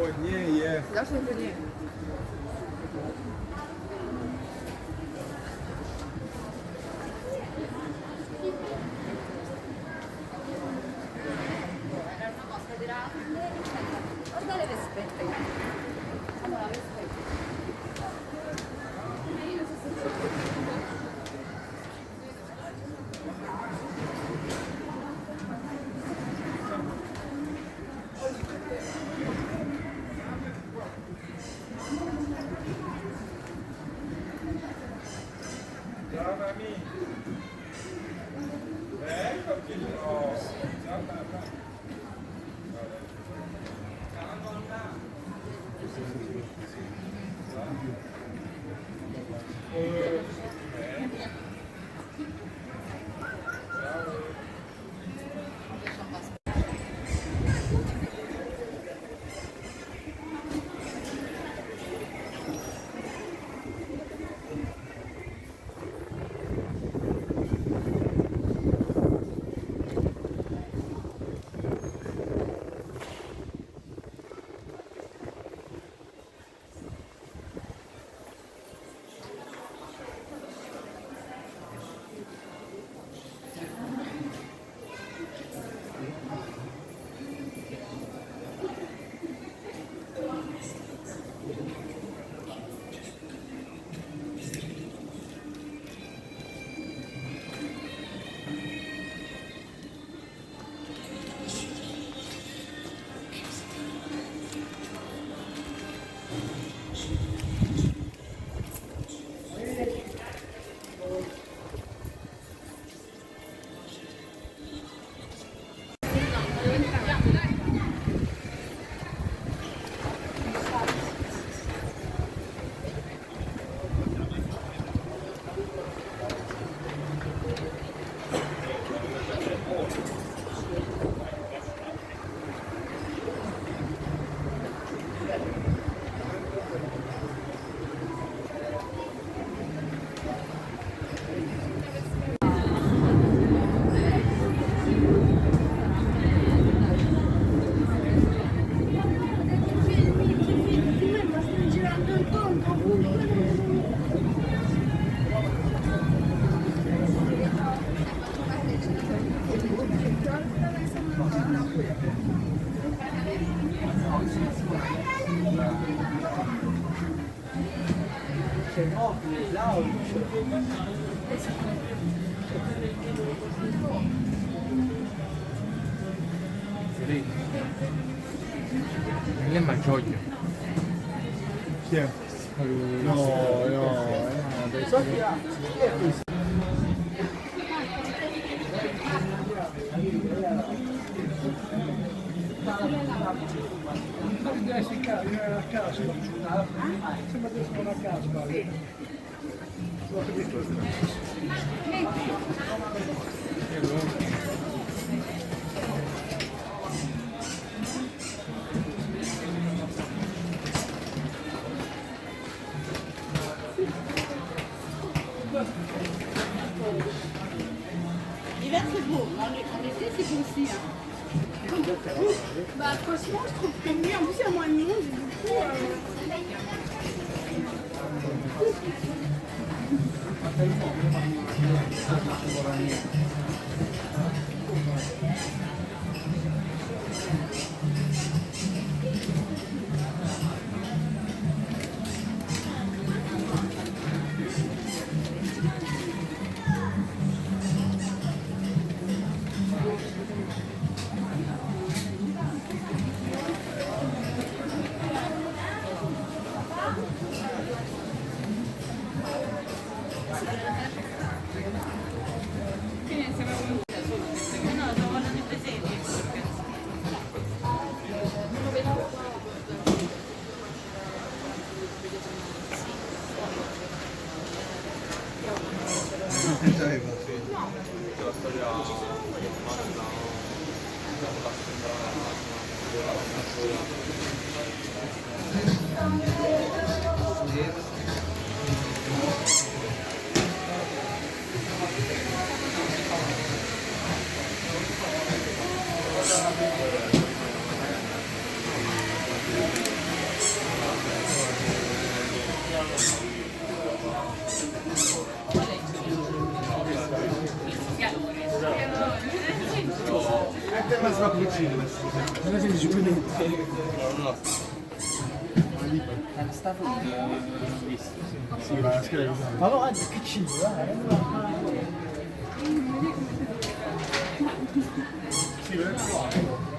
Ładnieje. Zawsze to nie. Guarda le vespette. Allora, vespette. Ciao Mami. Eccoti. Oh, ciao papà. Non è Maggioglio. Chi è? No, Sofia. L'hiver c'est beau, en été c'est beau aussi. Hein. Bah franchement je trouve que mieux, en plus il y a moins de monde, du coup... Temas cappuccino. Non è che dici Sì, ma la scheda Ma no, anche che cibo, Sì,